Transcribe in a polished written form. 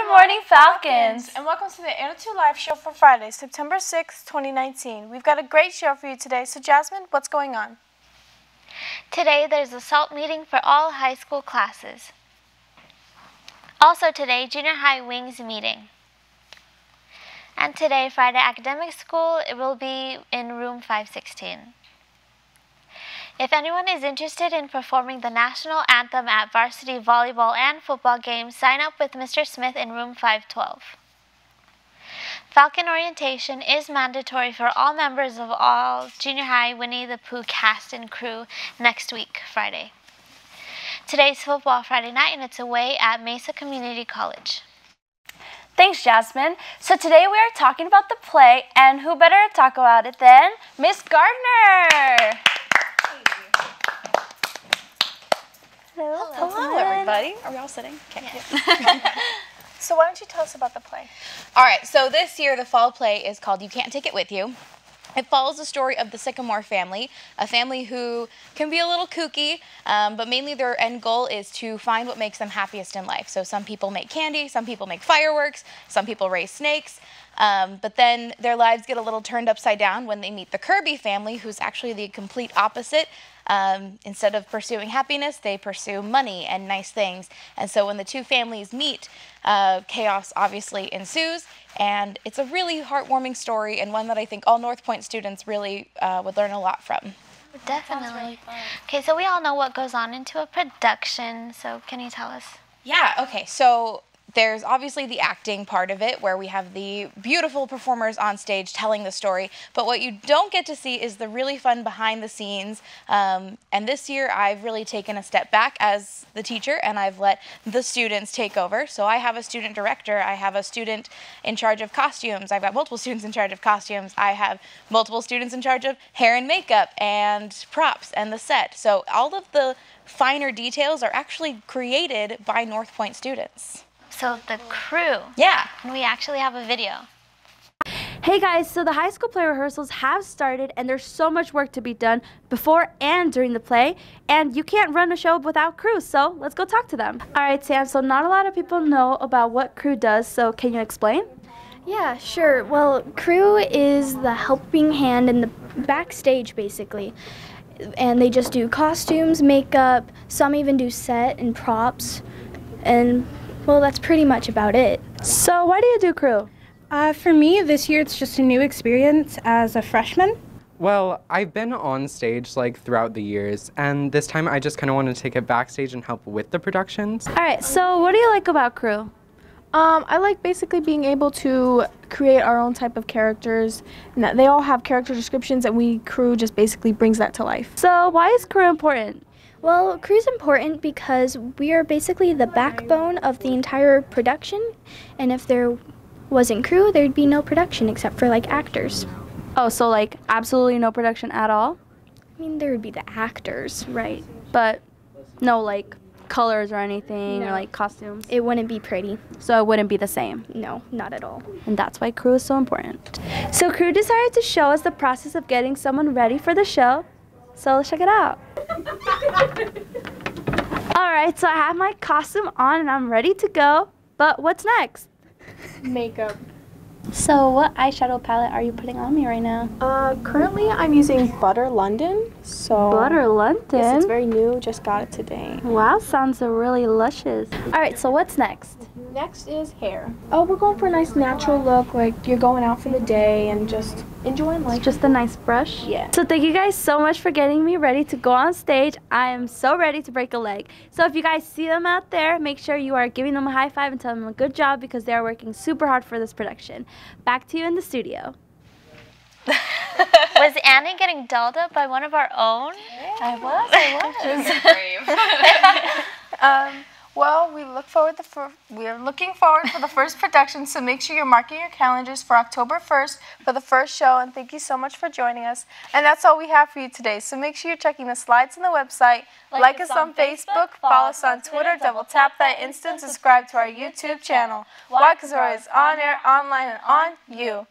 morning, Falcons! And welcome to the 802 Live Show for Friday, September 6th, 2019. We've got a great show for you today. So, Jasmine, what's going on? Today, there's a SALT meeting for all high school classes. Also today, junior high wings meeting. And today, Friday academic school, it will be in room 516. If anyone is interested in performing the national anthem at varsity volleyball and football games, sign up with Mr. Smith in room 512. Falcon orientation is mandatory for all members of all junior high Winnie the Pooh cast and crew next week, Friday. Today's football Friday night, and it's away at Mesa Community College. Thanks, Jasmine. So today we are talking about the play, and who better to talk about it than Ms.Gardner? Hello, everybody. Are we all sitting? Okay. Yeah. So why don't you tell us about the play? All right, so this year the fall play is called You Can't Take It With You. It follows the story of the Sycamore family, a family who can be a little kooky, but mainly their end goal is to find what makes them happiest in life. So some people make candy, some people make fireworks, some people raise snakes, but then their lives get a little turned upside down when they meet the Kirby family, who's actually the complete opposite. Instead of pursuing happiness, they pursue money and nice things. And so when the two families meet, chaos obviously ensues. And it's a really heartwarming story, and one that I think all North Point students really would learn a lot from. Definitely. Really fun. Okay, so we all know what goes on into a production, so can you tell us? Yeah, okay, so there's obviously the acting part of it, where we have the beautiful performers on stage telling the story, but what you don't get to see is the really fun behind the scenes. And this year I've really taken a step back as the teacher, and I've let the students take over. So I have a student director, I have a student in charge of costumes, I've got multiple students in charge of costumes, I have multiple students in charge of hair and makeup and props and the set. So all of the finer details are actually created by North Point students. So the crew. Yeah. And we actually have a video. Hey guys, so the high school play rehearsals have started, and there's so much work to be done before and during the play, and you can't run a show without crew, so let's go talk to them. All right, Sam, so not a lot of people know about what crew does, so can you explain? Yeah, sure. Well, crew is the helping hand in the backstage, basically. And they just do costumes, makeup, some even do set and props, and well, that's pretty much about it. So why do you do crew? For me, this year it's just a new experience as a freshman. Well, I've been on stage throughout the years, and this time I just kind of wanted to take it backstage and help with the productions. All right, so what do you like about crew? I like basically being able to create our own type of characters, and that they all have character descriptions, and we crew just basically brings that to life. So why is crew important? Well, crew's important because we are basically the backbone of the entire production, and if there wasn't crew, there'd be no production except for actors. Oh, so absolutely no production at all? I mean, there would be the actors, right? But no colors or anything, or costumes? It wouldn't be pretty. So it wouldn't be the same? No, not at all. And that's why crew is so important. So crew decided to show us the process of getting someone ready for the show. So let's check it out. All right, so I have my costume on and I'm ready to go. But what's next? Makeup. So what eyeshadow palette are you putting on me right now? Currently I'm using Butter London. So Butter London? Yes, it's very new, just got it today. Wow, sounds really luscious. All right, so what's next? Next is hair. Oh, we're going for a nice natural look, you're going out for the day and just enjoying life. Just a nice brush? Yeah. So thank you guys so much for getting me ready to go on stage. I am so ready to break a leg. So if you guys see them out there, make sure you are giving them a high five and tell them a good job, because they are working super hard for this production. Back to you in the studio. Was Annie getting dolled up by one of our own? I was. Well, we are looking forward for the first production, so make sure you're marking your calendars for October 1st for the first show, and thank you so much for joining us. And that's all we have for you today, so make sure you're checking the slides on the website, like us on Facebook, follow us on Twitter, double tap that instant, subscribe to our YouTube channel. Why? Because we're always on air, online, and on you.